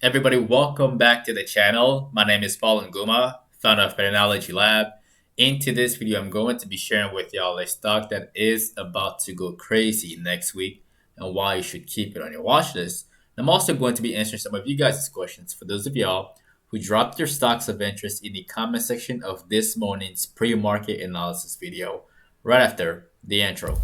Everybody, welcome back to the channel. My name is Paul Nguma, founder of PATTERNOLOGY LAB. In today's video, I'm going to be sharing with y'all a stock that is about to go crazy next week and why you should keep it on your watch list. I'm also going to be answering some of you guys' questions for those of y'all who dropped their stocks of interest in the comment section of this morning's pre-market analysis video right after the intro.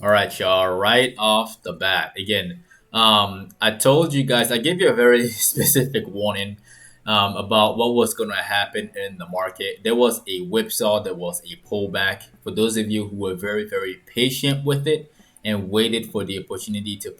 All right, y'all. Right off the bat, again, I told you guys, I gave you a very specific warning about what was going to happen in the market. There was a whipsaw, there was a pullback. For those of you who were very, very patient with it and waited for the opportunity to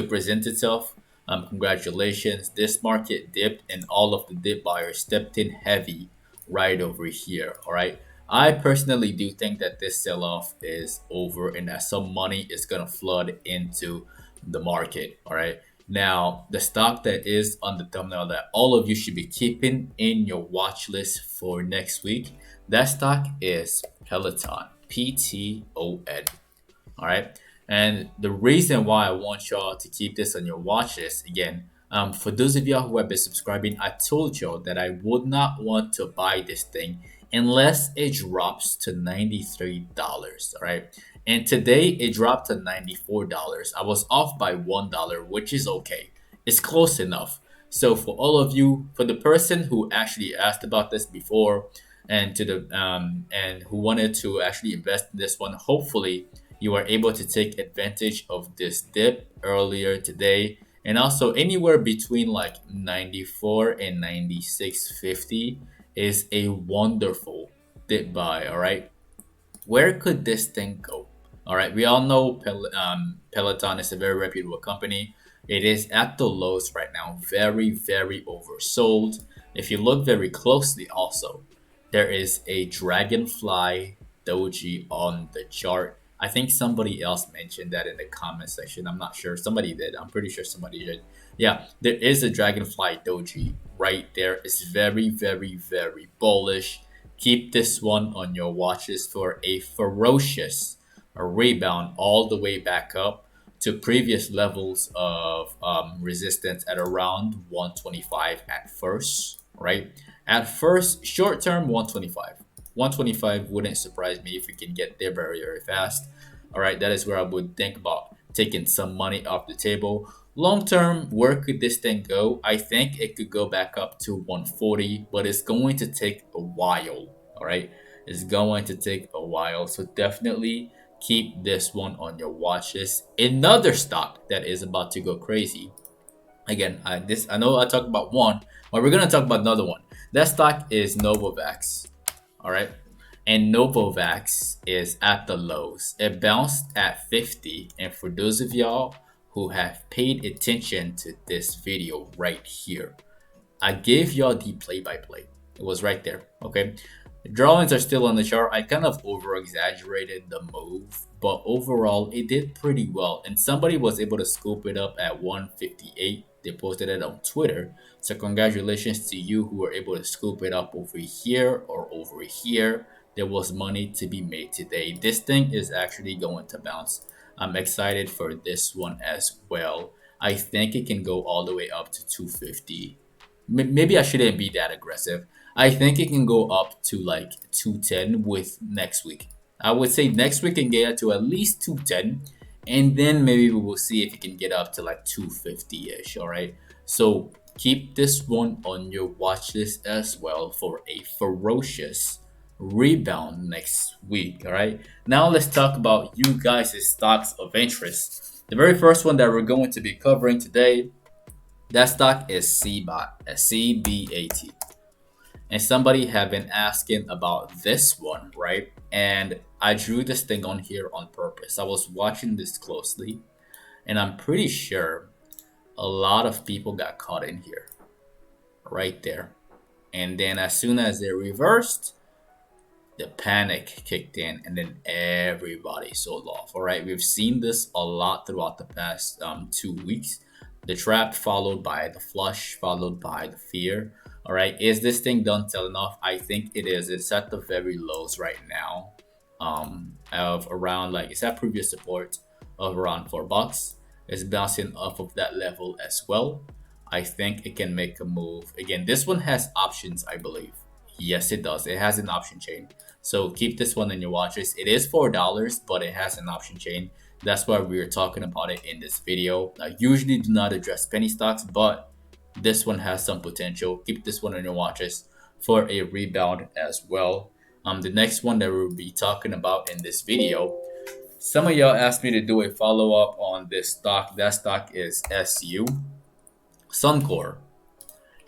present itself, congratulations. This market dipped, and all of the dip buyers stepped in heavy right over here. All right. I personally do think that this sell off is over and that some money is going to flood into the market. All right. Now, the stock that is on the thumbnail that all of you should be keeping in your watch list for next week, that stock is Peloton, PTON. All right. And the reason why I want y'all to keep this on your watch list, again, for those of y'all who have been subscribing, I told y'all that I would not want to buy this thing unless it drops to $93. All right. And today it dropped to $94. I was off by $1, which is okay. It's close enough. So for all of you, for the person who actually asked about this before, and to the and who wanted to actually invest in this one, hopefully you are able to take advantage of this dip earlier today, and also anywhere between like 94 and 96.50 is a wonderful dip buy. All right, where could this thing go? All right, we all know Peloton is a very reputable company. It is at the lows right now, very, very oversold. If you look very closely, also, there is a dragonfly doji on the chart. I think somebody else mentioned that in the comment section. I'm not sure. Somebody did. I'm pretty sure somebody did. Yeah, there is a dragonfly doji right there. It's very, very, very bullish. Keep this one on your watches for a ferocious rebound all the way back up to previous levels of resistance at around 125 at first, right? At first, short term, 125. 125 wouldn't surprise me if we can get there very, very fast. All right, that is where I would think about taking some money off the table. Long term, where could this thing go? I think it could go back up to 140, but it's going to take a while. All right, it's going to take a while. So definitely keep this one on your watch list. Another stock that is about to go crazy. Again, I know I talked about one, but we're gonna talk about another one. That stock is Noblevax. All right. And Noblevax is at the lows. It bounced at 50. And for those of y'all who have paid attention to this video right here, I gave y'all the play-by-play. It was right there. Okay. The drawings are still on the chart. I kind of over exaggerated the move, but overall it did pretty well. And somebody was able to scoop it up at 158. They posted it on Twitter. So congratulations to you who were able to scoop it up over here or over here. There was money to be made today. This thing is actually going to bounce. I'm excited for this one as well. I think it can go all the way up to 250. Maybe I shouldn't be that aggressive. I think it can go up to like 210 with next week. I would say next week can get to at least 210, and then maybe we will see if it can get up to like 250-ish. All right. So keep this one on your watch list as well for a ferocious rebound next week. All right. Now let's talk about you guys' stocks of interest. The very first one that we're going to be covering today, that stock is CBAT, CBAT. And somebody have been asking about this one, right? And I drew this thing on here on purpose. I was watching this closely, and I'm pretty sure a lot of people got caught in here, right there. And then as soon as they reversed, the panic kicked in, and then everybody sold off. All right, we've seen this a lot throughout the past 2 weeks. The trap followed by the flush, followed by the fear. All right, is this thing done selling off? I think it is. It's at the very lows right now. of around, like, it's at previous support of around $4. It's bouncing off of that level as well. I think it can make a move. Again, this one has options, I believe. Yes, it does. It has an option chain. So keep this one in your watch list. It is $4, but it has an option chain. That's why we are talking about it in this video. I usually do not address penny stocks, but this one has some potential. Keep this one on your watch list for a rebound as well. The next one that we'll be talking about in this video, some of y'all asked me to do a follow-up on this stock. That stock is SUNC.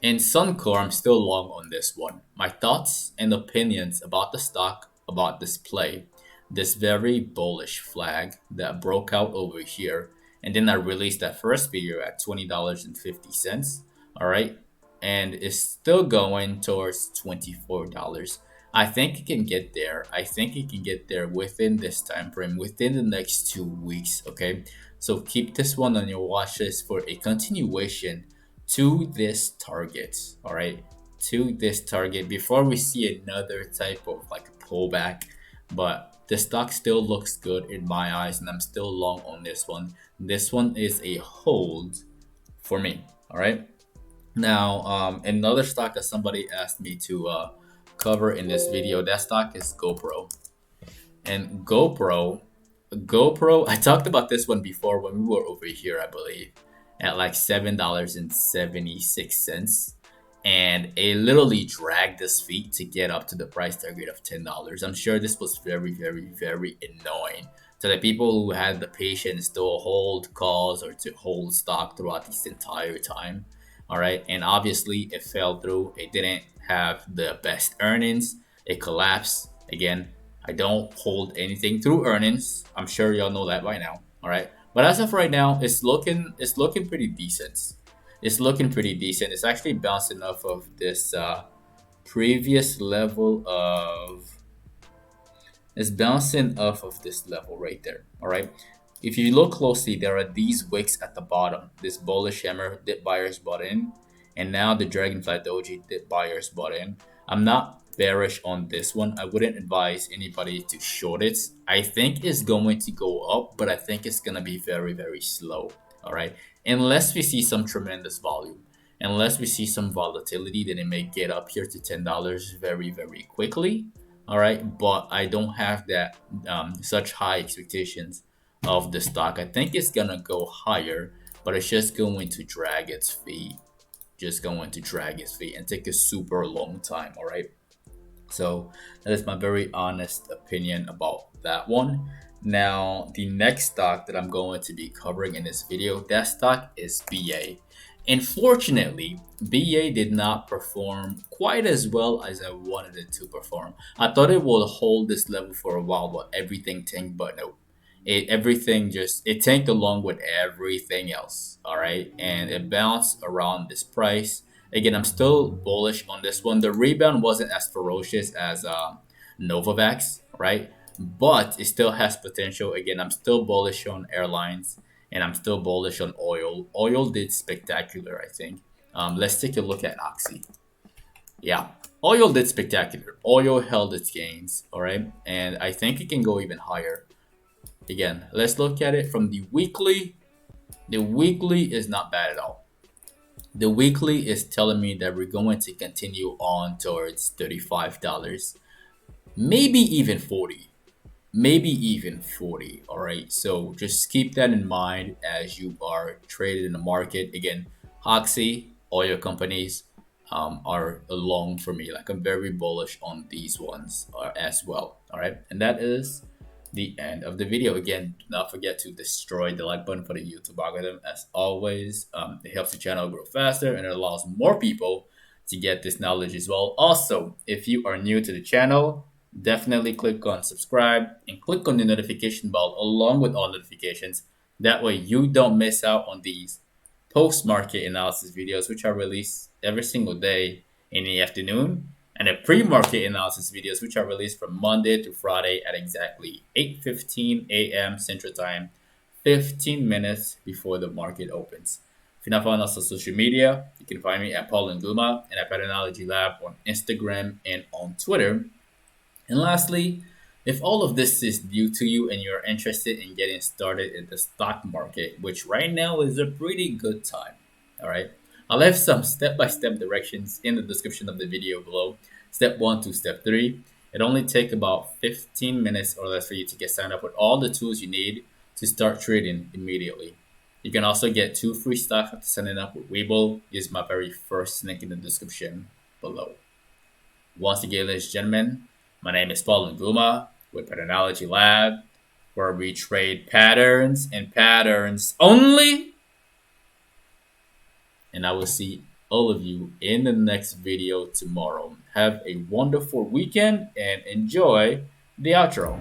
In Suncor, I'm still long on this one. My thoughts and opinions about the stock, about this play, this very bullish flag that broke out over here, and then I released that first video at $20.50. All right, and it's still going towards $24. I think it can get there. I think it can get there within this time frame, within the next 2 weeks. Okay, so keep this one on your watch list for a continuation to this target. All right, to this target before we see another type of like pullback. But the stock still looks good in my eyes, and I'm still long on this one. This one is a hold for me. All right. Now, another stock that somebody asked me to cover in this video, that stock is GOPRO. And GoPro, I talked about this one before when we were over here, I believe, at like $7.76. And it literally dragged its feet to get up to the price target of $10. I'm sure this was very, very, very annoying to the people who had the patience to hold calls or to hold stock throughout this entire time. All right. And obviously it fell through. It didn't have the best earnings. It collapsed. Again, I don't hold anything through earnings. I'm sure y'all know that by now. All right. But as of right now, it's looking pretty decent. It's looking pretty decent. It's actually bouncing off of this previous level of. It's bouncing off of this level right there. All right. If you look closely, there are these wicks at the bottom. This bullish hammer dip buyers bought in, and now the dragonfly doji dip buyers bought in. I'm not bearish on this one. I wouldn't advise anybody to short it. I think it's going to go up, but I think it's gonna be very, very slow. All right, unless we see some tremendous volume, unless we see some volatility, then it may get up here to $10 very, very quickly. All right, but I don't have that such high expectations of the stock. I think it's gonna go higher, but it's just going to drag its feet. Just going to drag its feet and take a super long time. All right. So that is my very honest opinion about that one. Now, the next stock that I'm going to be covering in this video, that stock is BA. Unfortunately, BA did not perform quite as well as I wanted it to perform. I thought it would hold this level for a while, but everything tanked, but no. It tanked along with everything else. All right. And it bounced around this price. Again, I'm still bullish on this one. The rebound wasn't as ferocious as Noblevax, right? But it still has potential. Again, I'm still bullish on airlines, and I'm still bullish on oil. Oil did spectacular, I think. Let's take a look at Oxy. Yeah, oil did spectacular. Oil held its gains, all right? And I think it can go even higher. Again, let's look at it from the weekly. The weekly is not bad at all. The weekly is telling me that we're going to continue on towards $35, maybe even 40, maybe even 40. All right. So just keep that in mind as you are traded in the market. Again, Oxy, oil companies are long for me. Like, I'm very bullish on these ones as well. All right. And that is the end of the video. Again, do not forget to destroy the like button for the YouTube algorithm. As always, it helps the channel grow faster, and it allows more people to get this knowledge as well. Also, if you are new to the channel, definitely click on subscribe and click on the notification bell along with all notifications. That way you don't miss out on these post-market analysis videos, which are released every single day in the afternoon, and the pre-market analysis videos, which are released from Monday to Friday at exactly 8:15 a.m. Central Time, 15 minutes before the market opens. If you're not following us on social media, you can find me at Paul Nguma and at PATTERNOLOGY LAB on Instagram and on Twitter. And lastly, If all of this is new to you and you're interested in getting started in the stock market, which right now is a pretty good time, all right, I'll have some step by step directions in the description of the video below. Step 1 to step 3. It only take about 15 minutes or less for you to get signed up with all the tools you need to start trading immediately. You can also get 2 free stocks after signing up with Webull. Use my very first link in the description below. Once again, ladies and gentlemen, my name is Paul Nguma with PATTERNOLOGY LAB, where we trade patterns and patterns only. And I will see all of you in the next video tomorrow. Have a wonderful weekend and enjoy the outro.